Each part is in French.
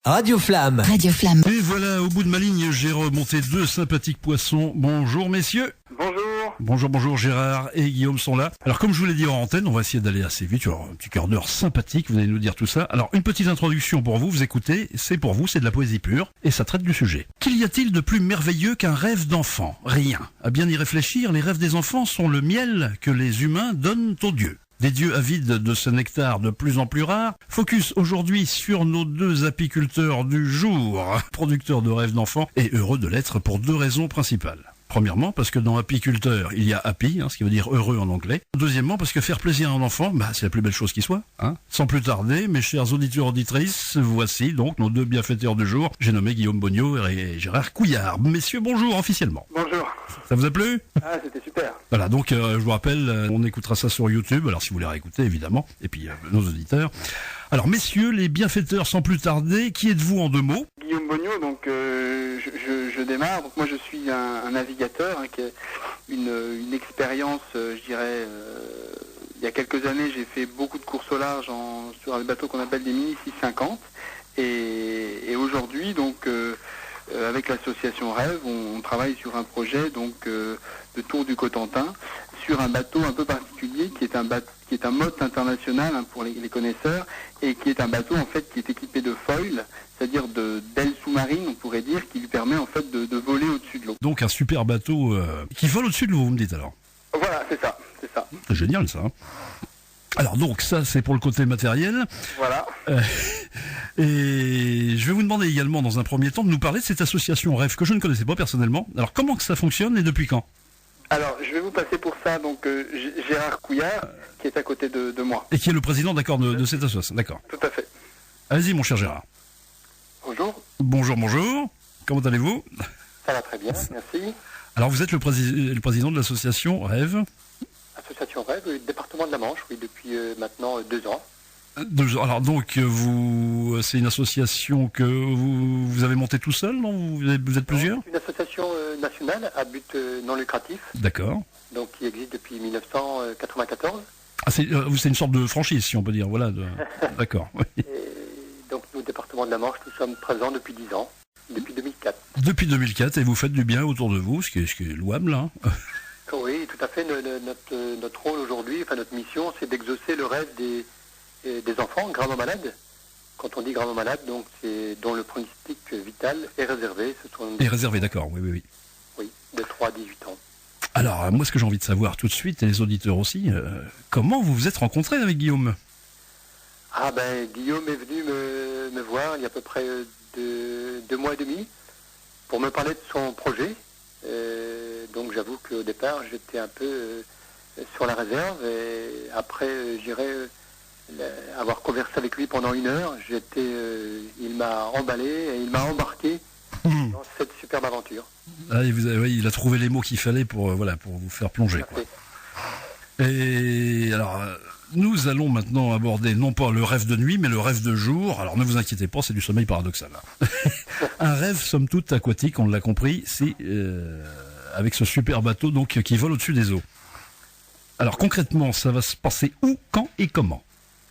Radio Flamme. Radio Flamme. Et voilà, au bout de ma ligne, j'ai remonté 2 sympathiques poissons. Bonjour messieurs. Bonjour. Bonjour Gérard et Guillaume sont là. Alors comme je vous l'ai dit en antenne, on va essayer d'aller assez vite. Alors, un petit quart d'heure sympathique, vous allez nous dire tout ça. Alors une petite introduction pour vous écoutez, c'est pour vous, c'est de la poésie pure et ça traite du sujet. Qu'y a-t-il de plus merveilleux qu'un rêve d'enfant? Rien. À bien y réfléchir, les rêves des enfants sont le miel que les humains donnent aux dieux. Des dieux avides de ce nectar de plus en plus rare. Focus aujourd'hui sur nos 2 apiculteurs du jour, producteurs de rêves d'enfants et heureux de l'être pour 2 raisons principales. Premièrement, parce que dans apiculteur, il y a happy, ce qui veut dire heureux en anglais. Deuxièmement, parce que faire plaisir à un enfant, c'est la plus belle chose qui soit. Sans plus tarder, mes chers auditeurs auditrices, voici donc nos 2 bienfaiteurs du jour. J'ai nommé Guillaume Bognaud et Gérard Couillard. Messieurs, bonjour officiellement. Bonjour. Ça vous a plu? Ah, c'était super. Voilà, donc je vous rappelle, on écoutera ça sur YouTube, alors si vous voulez réécouter évidemment, et puis nos auditeurs. Alors messieurs, les bienfaiteurs, sans plus tarder, qui êtes-vous en 2 mots? Guillaume Bognaud, donc je démarre. Donc moi je suis un navigateur qui a une expérience, je dirais, il y a quelques années j'ai fait beaucoup de courses au large sur un bateau qu'on appelle des Mini 650 et aujourd'hui donc avec l'association Rêve, on travaille sur un projet donc de tour du Cotentin sur un bateau un peu particulier qui est un mode international pour les connaisseurs et qui est un bateau en fait qui est équipé de foil, c'est-à-dire d'ailes sous-marines, on pourrait dire, qui lui permet en fait de voler au-dessus de l'eau. Donc un super bateau qui vole au-dessus de l'eau, vous me dites alors? Voilà, c'est ça. C'est génial ça. Alors donc ça c'est pour le côté matériel. Voilà. Et je vais vous demander également dans un premier temps de nous parler de cette association Rêve que je ne connaissais pas personnellement. Alors comment que ça fonctionne et depuis quand? Alors je vais vous passer pour ça donc Gérard Couillard qui est à côté de moi. Et qui est le président d'accord de cette association, d'accord. Tout à fait. Allez-y mon cher Gérard. Bonjour. Bonjour. Comment allez-vous? Ça va très bien, merci. Alors vous êtes le président de l'association Rêve. Association Rêve, département de la Manche, oui, depuis maintenant 2 ans. 2 ans. Alors donc c'est une association que vous avez montée tout seul, non? Vous êtes plusieurs? C'est une association nationale à but non lucratif. D'accord. Donc qui existe depuis 1994. Ah, c'est une sorte de franchise, si on peut dire, voilà. D'accord. Oui. Et donc nous, au département de la Manche, nous sommes présents depuis 10 ans, depuis 2004. Depuis 2004, et vous faites du bien autour de vous, ce qui est louable, hein. Oui, tout à fait. Notre rôle aujourd'hui, enfin notre mission, c'est d'exaucer le rêve des enfants gravement malades. Quand on dit gravement malades, donc c'est dont le pronostic vital est réservé. Est réservé, d'accord, oui. Oui, de 3 à 18 ans. Alors, moi, ce que j'ai envie de savoir tout de suite, et les auditeurs aussi, comment vous vous êtes rencontrés avec Guillaume? Ah ben, Guillaume est venu me voir il y a à peu près 2 mois et demi pour me parler de son projet. Donc j'avoue qu'au départ, j'étais un peu sur la réserve et après, j'irai avoir conversé avec lui pendant 1 heure, il m'a emballé et il m'a embarqué dans cette superbe aventure. Ah, il a trouvé les mots qu'il fallait pour vous faire plonger, quoi. Et alors, nous allons maintenant aborder non pas le rêve de nuit, mais le rêve de jour. Alors ne vous inquiétez pas, c'est du sommeil paradoxal. Un rêve, somme toute, aquatique, on l'a compris, c'est avec ce super bateau donc qui vole au-dessus des eaux. Alors concrètement, ça va se passer où, quand et comment?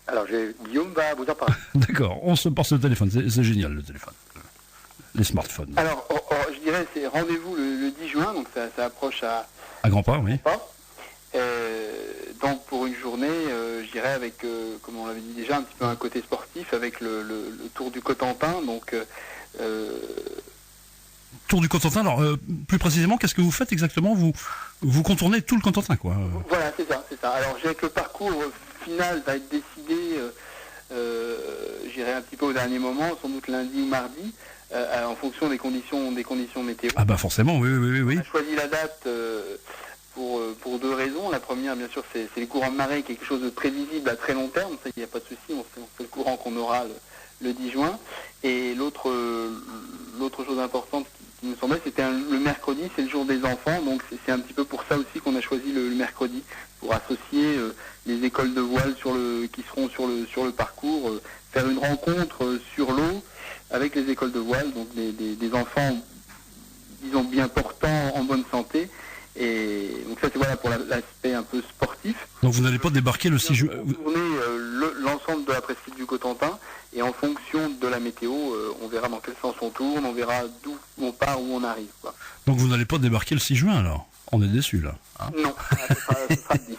Alors Guillaume va vous en parler. D'accord, on se passe le téléphone, c'est génial le téléphone. Les smartphones. Alors, je dirais, c'est rendez-vous le 10 juin, donc ça approche à grands pas, oui. Donc pour une journée, je dirais avec, comme on l'avait dit déjà, un petit peu un côté sportif avec le tour du Cotentin. Donc Tour du Cotentin. Alors plus précisément, qu'est-ce que vous faites exactement? Vous contournez tout le Cotentin, quoi. Voilà, c'est ça. Alors je dirais que le parcours final va être décidé, je dirais un petit peu au dernier moment, sans doute lundi ou mardi. En fonction des conditions météo. Ah bah forcément, oui. On a choisi la date pour 2 raisons. La première, bien sûr, c'est les courants de marée, quelque chose de prévisible à très long terme. Ça, il n'y a pas de souci. On fait le courant qu'on aura le 10 juin. Et l'autre chose importante qui nous semblait, c'était le mercredi, c'est le jour des enfants. Donc c'est un petit peu pour ça aussi qu'on a choisi le mercredi, pour associer les écoles de voile qui seront sur le parcours, faire une rencontre sur l'eau avec les écoles de voile, donc des enfants, disons, bien portants, en bonne santé. Et donc ça, c'est pour l'aspect un peu sportif. Donc vous n'allez pas débarquer le 6 juin. Tourner l'ensemble de la presqu'île du Cotentin, et en fonction de la météo, météo, on verra dans quel sens on tourne, on verra d'où on part, où on arrive, quoi. Donc vous n'allez pas débarquer le 6 juin alors? On est déçus là. Hein, Non, ce sera le 10.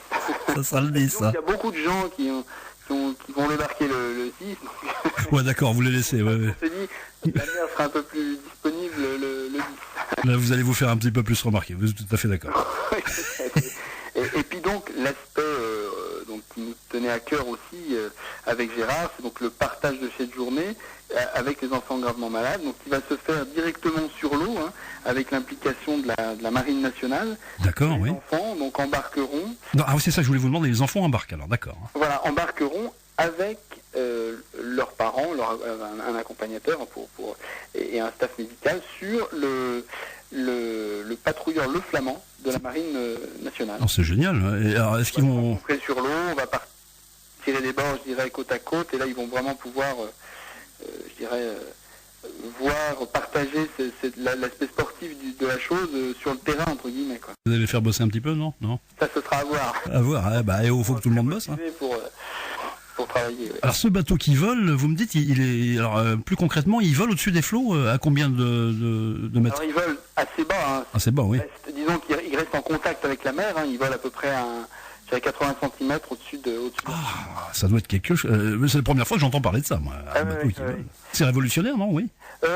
ça sera le 10, Donc, ça. il y a beaucoup de gens qui vont débarquer le 6. Donc, Ouais, d'accord, vous les laissez. Ouais, ouais. on s'est dit, la mer sera un peu plus disponible le 10. Là, vous allez vous faire un petit peu plus remarquer. Vous êtes tout à fait d'accord. Et puis donc l'aspect donc qui nous tenait à cœur aussi avec Gérard, c'est donc le partage de cette journée avec les enfants gravement malades, donc qui va se faire directement sur l'eau, hein, avec l'implication de la Marine nationale. D'accord, Les oui. enfants donc embarqueront, Non, ah oui, c'est ça, je voulais vous demander, les enfants embarquent alors, d'accord. voilà, embarqueront avec leurs parents, un accompagnateur et un staff médical sur le patrouilleur Le Flamand de la Marine nationale. Oh, c'est génial. Et alors, est-ce qu'ils On va se vont... rencontrer sur l'eau, on va tirer des bords, je dirais, côte à côte, et là ils vont vraiment pouvoir, je dirais, voir, partager l'aspect sportif de la chose sur le terrain, entre guillemets, quoi. Vous allez les faire bosser un petit peu, non? Non. Ça, ce sera à voir. À voir, hein, bah, il faut que tout le monde bosse. Hein. Pour travailler, ouais. Alors ce bateau qui vole, vous me dites, il est... Alors plus concrètement, il vole au-dessus des flots à combien de mètres? Alors ils volent assez bas, hein. Ah, c'est bas, oui. Disons qu'il reste en contact avec la mer, hein. Ils volent à peu près à 80 cm au-dessus de Ah, ça doit être quelque chose... c'est la première fois que j'entends parler de ça, moi. Un bateau qui vole. C'est révolutionnaire, non? Oui.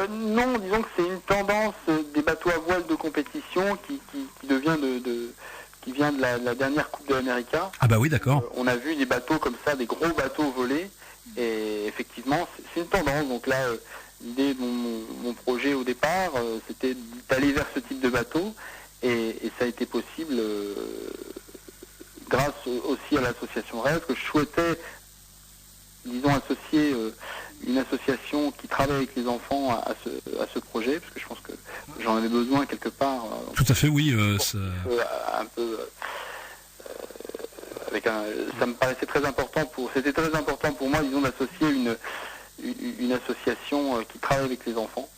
Non, disons que c'est une tendance des bateaux à voile de compétition qui vient de la dernière Coupe de l'Amérique. Ah bah oui, d'accord. On a vu des bateaux comme ça, des gros bateaux voler, et effectivement, c'est une tendance. Donc là, l'idée de mon projet au départ, c'était d'aller vers ce type de bateau, et ça a été possible grâce aussi à l'association Rêve, que je souhaitais, disons, associer une association qui travaille avec les enfants à ce projet, parce que je pense que j'en avais besoin quelque part. Tout à fait, oui. Un peu ça me paraissait très important c'était très important pour moi, disons, d'associer une association qui travaille avec les enfants.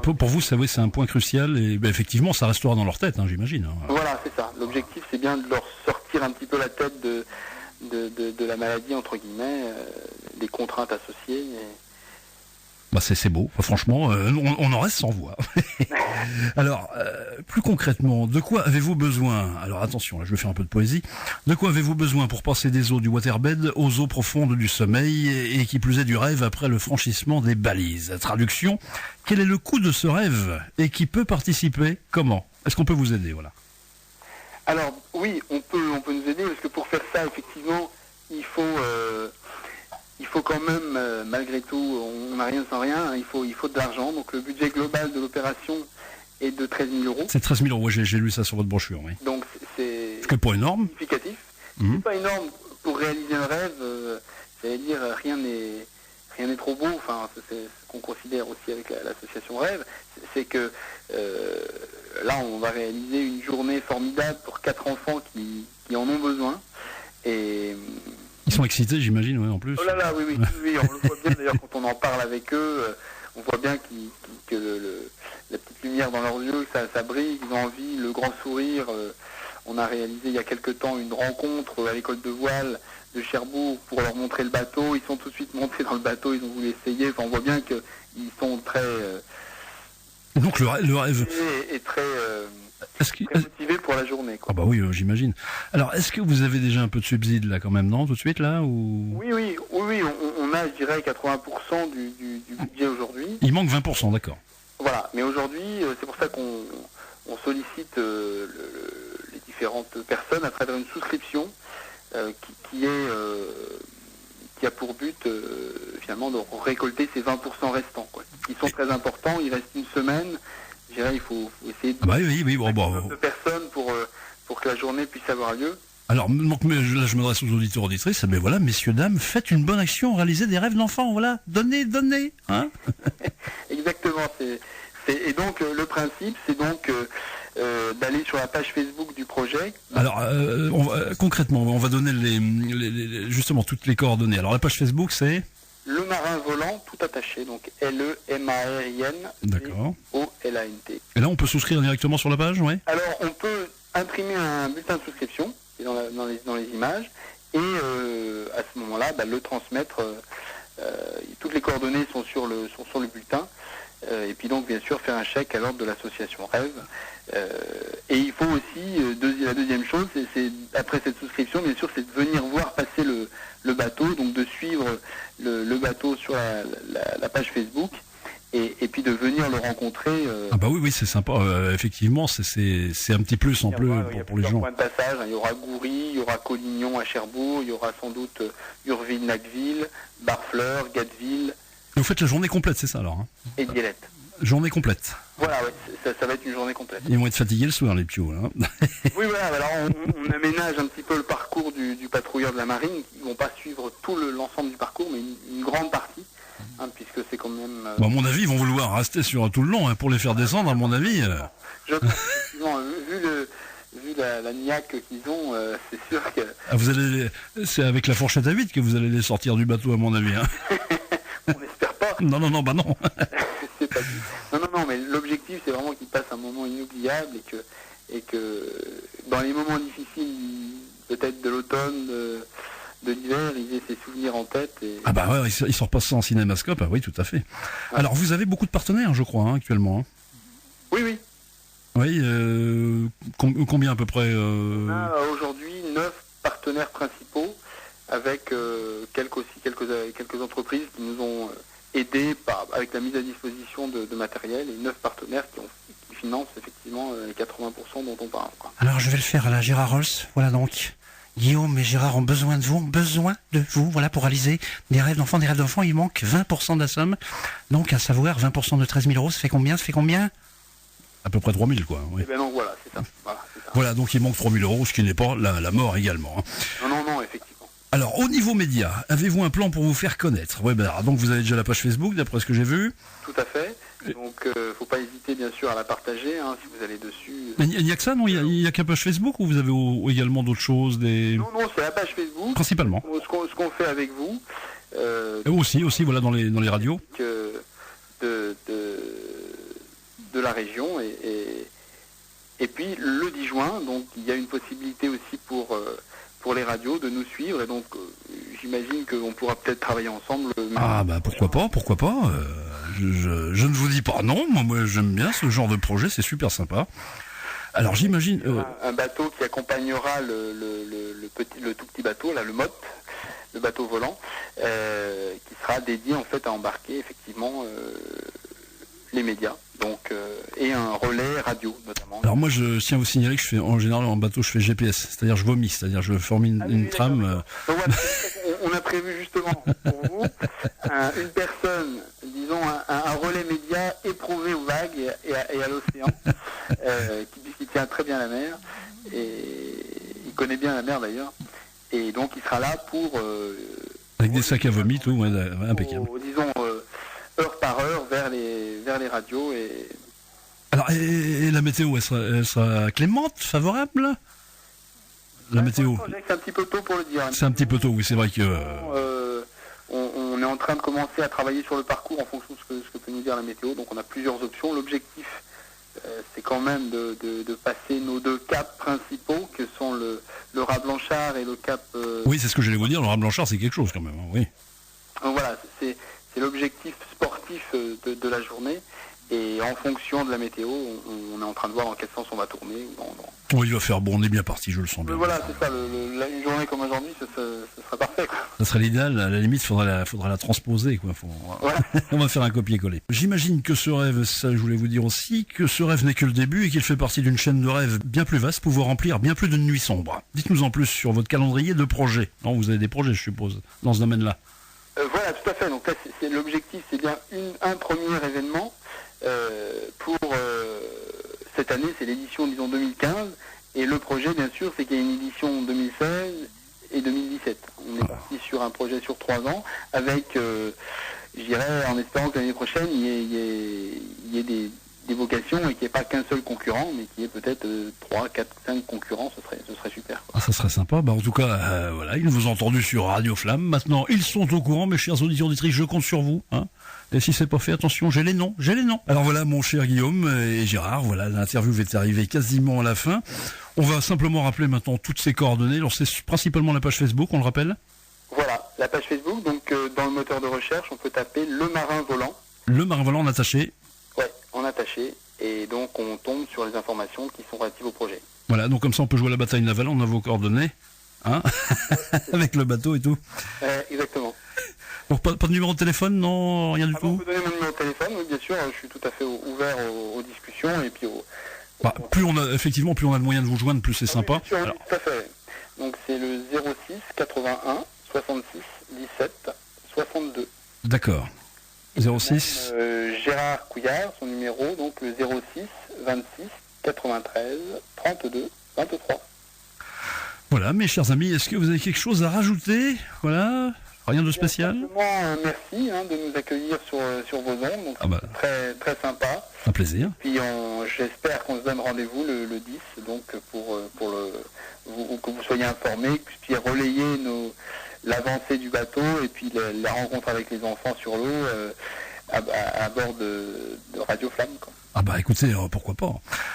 Pour vous, ça, oui, c'est un point crucial, et ben, effectivement, ça restera dans leur tête, hein, j'imagine. Hein. Voilà, c'est ça. L'objectif, c'est bien de leur sortir un petit peu la tête de la maladie, entre guillemets, des contraintes associées. Bah c'est beau, franchement, on en reste sans voix. Alors, plus concrètement, de quoi avez-vous besoin? Alors attention, là je vais faire un peu de poésie. De quoi avez-vous besoin pour passer des eaux du waterbed aux eaux profondes du sommeil, et qui plus est du rêve après le franchissement des balises? Traduction, quel est le coût de ce rêve et qui peut participer? Comment? Est-ce qu'on peut vous aider? Voilà. Alors oui, on peut nous aider, parce que pour faire ça, effectivement, il faut quand même, malgré tout, on n'a rien sans rien, hein, il faut de l'argent. Donc le budget global de l'opération est de 13 000 euros. C'est 13 000 euros, j'ai lu ça sur votre brochure, oui. Donc c'est pas énorme. Significatif. C'est pas énorme pour réaliser un rêve, j'allais dire, rien n'est trop beau, enfin c'est ce qu'on considère aussi avec l'association Rêve, c'est que là on va réaliser une journée formidable pour 4 enfants qui en ont besoin. Et ils sont excités, j'imagine, ouais, en plus. Oh là là, oui, on le voit bien d'ailleurs quand on en parle avec eux, on voit bien que la petite lumière dans leurs yeux, ça brille, ils ont envie, le grand sourire. On a réalisé il y a quelque temps une rencontre à l'école de voile de Cherbourg pour leur montrer le bateau. Ils sont tout de suite montés dans le bateau, ils ont voulu essayer. Enfin, on voit bien qu'ils sont très... Donc le rêve... Et très motivés pour la journée, quoi. Ah bah oui, j'imagine. Alors, est-ce que vous avez déjà un peu de subside là quand même, non, tout de suite là ou... Oui, on a, je dirais, 80% du budget aujourd'hui. Il manque 20%, d'accord. Voilà, mais aujourd'hui, c'est pour ça qu'on sollicite les différentes personnes à travers une souscription qui a pour but finalement de récolter ces 20% restants, quoi. Ils sont très importants, il reste une semaine. Je dirais, il faut essayer de... Ah bah oui, bon, de personnes pour que la journée puisse avoir lieu. Alors, donc, là, je m'adresse aux auditeurs auditrices, mais voilà, messieurs, dames, faites une bonne action, réalisez des rêves d'enfants, voilà, donnez, hein. Exactement, et donc, le principe, c'est donc d'aller sur la page Facebook du projet. Alors, concrètement, on va donner justement toutes les coordonnées. Alors, la page Facebook, c'est... Le Marin Volant, tout attaché, donc LEMARIN-VOLANT. Et là, on peut souscrire directement sur la page, oui. Alors, on peut imprimer un bulletin de souscription dans les images, et à ce moment-là, le transmettre toutes les coordonnées sont sur le bulletin. Et puis donc bien sûr faire un chèque à l'ordre de l'association Rêve. Et il faut aussi, la deuxième chose, c'est après cette souscription, bien sûr, c'est de venir voir passer le bateau, donc de suivre le bateau sur la page Facebook, et puis de venir le rencontrer. Ah bah oui, c'est sympa. Effectivement, c'est un petit plus en plus pour les gens. Points de passage, il y aura Goury, il y aura Collignon à Cherbourg, il y aura sans doute Urville-Nacville, Barfleur, Gatteville. Vous faites la journée complète, c'est ça alors, hein? Et Dielette. Journée complète. Voilà, ouais, ça va être une journée complète. Ils vont être fatigués le soir, les piots. Hein. Oui, voilà, alors on aménage un petit peu le parcours du patrouilleur de la marine. Ils ne vont pas suivre tout l'ensemble du parcours, mais une grande partie, puisque c'est quand même... Bon, à mon avis, ils vont vouloir rester sur tout le long, pour les faire descendre, à mon avis. Je pense, effectivement, vu la niaque qu'ils ont, c'est sûr que... Ah, c'est avec la fourchette à vide que vous allez les sortir du bateau, à mon avis. Hein. On n'espère pas. Non, bah non. C'est pas non, mais l'objectif, c'est vraiment qu'ils passent un moment inoubliable et que dans les moments difficiles, peut-être de l'automne, de l'hiver, ils aient ces souvenirs en tête. Ah bah ouais, ils sortent pas ça en cinémascope, oui, tout à fait. Ouais. Alors, vous avez beaucoup de partenaires, je crois, actuellement. Hein. Oui. Oui, combien à peu près On a aujourd'hui 9 partenaires principaux, avec quelques entreprises qui nous ont aidés avec la mise à disposition de matériel, et 9 partenaires qui financent effectivement les 80% dont on parle. Quoi. Alors je vais le faire à la Gérard Rolls, voilà donc. Guillaume et Gérard ont besoin de vous, voilà, pour réaliser des rêves d'enfants. Il manque 20% de la somme, donc à savoir 20% de 13 000 euros, ça fait combien à peu près 3 000, quoi. Oui. Eh ben non, voilà, c'est ça. Voilà, donc il manque 3 000 euros, ce qui n'est pas la mort également. Hein. Non, effectivement. Alors, au niveau média, avez-vous un plan pour vous faire connaître? Oui, donc vous avez déjà la page Facebook, d'après ce que j'ai vu. Tout à fait. Donc, faut pas hésiter, bien sûr, à la partager, si vous allez dessus. Il n'y a que ça, non? Il n'y a qu'un page Facebook, ou vous avez également d'autres choses Non, c'est la page Facebook. Principalement. Ce qu'on fait avec vous. Aussi, voilà, dans les radios. De la région, et puis le 10 juin, donc il y a une possibilité aussi pour les radios de nous suivre, et donc j'imagine qu'on pourra peut-être travailler ensemble. Ah bah pourquoi pas. Je ne vous dis pas non, moi j'aime bien ce genre de projet, c'est super sympa. Alors j'imagine... Un bateau qui accompagnera le tout petit bateau, là, le MOT, le bateau volant, qui sera dédié en fait à embarquer effectivement les médias, donc et un relais radio notamment. Alors moi je tiens à vous signaler que je fais en général en bateau je fais GPS, c'est-à-dire je vomis, c'est-à-dire je forme une trame. Donc, voilà, on a prévu justement pour vous une personne, disons un relais média éprouvé aux vagues et à l'océan, qui tient très bien la mer, et il connaît bien la mer d'ailleurs, et donc il sera là pour avec des sacs à vomi, tout, impeccable. Disons heure par heure vers les radios. Et alors et la météo, elle sera clémente, favorable? La météo. C'est un petit peu tôt pour le dire. C'est un petit peu tôt, oui, c'est vrai que on est en train de commencer à travailler sur le parcours en fonction de ce que peut nous dire la météo, donc on a plusieurs options. L'objectif, c'est quand même de passer nos 2 caps principaux, que sont le Raz Blanchard et le cap... Oui, c'est ce que j'allais vous dire, le Raz Blanchard, c'est quelque chose quand même, oui. Donc voilà, c'est l'objectif sportif de la journée, et en fonction de la météo, on est en train de voir dans quel sens on va tourner. Oui, il va faire bon, on est bien parti, je le sens bien. Voilà, c'est ça, une journée comme aujourd'hui, ce serait parfait, quoi. Ça serait l'idéal, à la limite, faudra la transposer, quoi. Voilà. On va faire un copier-coller. J'imagine que ce rêve, ça je voulais vous dire aussi, que ce rêve n'est que le début et qu'il fait partie d'une chaîne de rêves bien plus vaste pour vous remplir bien plus de nuits sombres. Dites-nous en plus sur votre calendrier de projets. Non, vous avez des projets, je suppose, dans ce domaine-là. Voilà, tout à fait. Donc là, c'est l'objectif, c'est bien un premier événement pour cette année, c'est l'édition, disons, 2015. Et le projet, bien sûr, c'est qu'il y a une édition 2016 et 2017. On est parti sur un projet sur 3 ans, avec, je dirais, en espérant que l'année prochaine, il y ait des vocations et qu'il n'y ait pas qu'un seul concurrent, mais qu'il y ait peut-être 3, 4, 5 concurrents, ce serait super. Ah, ça serait sympa. En tout cas, voilà, ils vous ont entendu sur Radio Flamme. Maintenant, ils sont au courant, mes chers auditeurs auditrices, je compte sur vous. Et si c'est pas fait, attention, j'ai les noms. Alors voilà, mon cher Guillaume et Gérard, voilà, l'interview est arrivée quasiment à la fin. On va simplement rappeler maintenant toutes ces coordonnées. Alors c'est principalement la page Facebook, on le rappelle? Voilà. la page Facebook, donc dans le moteur de recherche, on peut taper Le Marin Volant. Le marin volant en attaché. Ouais, en attaché. Et donc on tombe sur les informations qui sont relatives au projet. Voilà, donc comme ça on peut jouer à la bataille navale, on a vos coordonnées, hein, avec le bateau et tout. Exactement. Donc pas de numéro de téléphone, non, rien du On tout. peut donner mon numéro de téléphone, oui, bien sûr, je suis tout à fait ouvert aux discussions et puis Plus on a de moyens de vous joindre, plus c'est sympa. Bien sûr, Alors, oui, tout à fait. Donc c'est le 06 81 66 17 62. d'accord. 06. Gérard Couillard, son numéro, donc le 06 26 93 32 23. Voilà, mes chers amis, est-ce que vous avez quelque chose à rajouter? Voilà, rien de spécial? Simplement, merci de nous accueillir sur vos ondes, donc c'est très, très sympa. Un plaisir. Puis j'espère qu'on se donne rendez-vous le 10, donc pour que vous soyez informés, que vous puissiez relayer l'avancée du bateau et puis la rencontre avec les enfants sur l'eau à bord de Radio Flamme, quoi. Ah bah écoutez, pourquoi pas.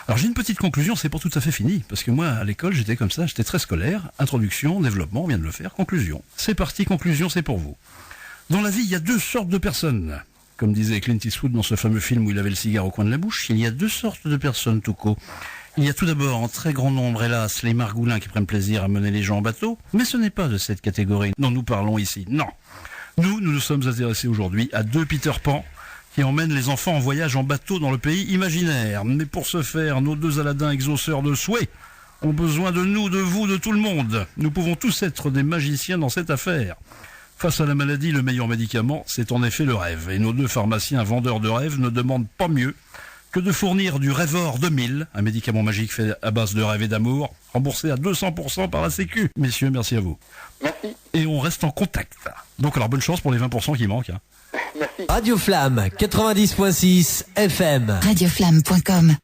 Alors j'ai une petite conclusion, c'est pas tout à fait fini, parce que moi à l'école j'étais comme ça, j'étais très scolaire, introduction, développement, on vient de le faire, conclusion. C'est parti, conclusion, c'est pour vous. Dans la vie, il y a deux sortes de personnes. Comme disait Clint Eastwood dans ce fameux film où il avait le cigare au coin de la bouche, il y a deux sortes de personnes, Touko. Il y a tout d'abord en très grand nombre, hélas, les margoulins qui prennent plaisir à mener les gens en bateau, mais ce n'est pas de cette catégorie dont nous parlons ici, non. Nous sommes intéressés aujourd'hui à deux Peter Pan qui emmènent les enfants en voyage en bateau dans le pays imaginaire. Mais pour ce faire, nos deux Aladins exauceurs de souhaits ont besoin de nous, de vous, de tout le monde. Nous pouvons tous être des magiciens dans cette affaire. Face à la maladie, le meilleur médicament, c'est en effet le rêve. Et nos deux pharmaciens vendeurs de rêves ne demandent pas mieux que de fournir du Rêvor 2000, un médicament magique fait à base de rêve et d'amour, remboursé à 200% par la Sécu. Messieurs, merci à vous. Merci. Et on reste en contact. Donc alors bonne chance pour les 20% qui manquent. Merci. Radio Flamme 90.6 FM. Radioflamme.com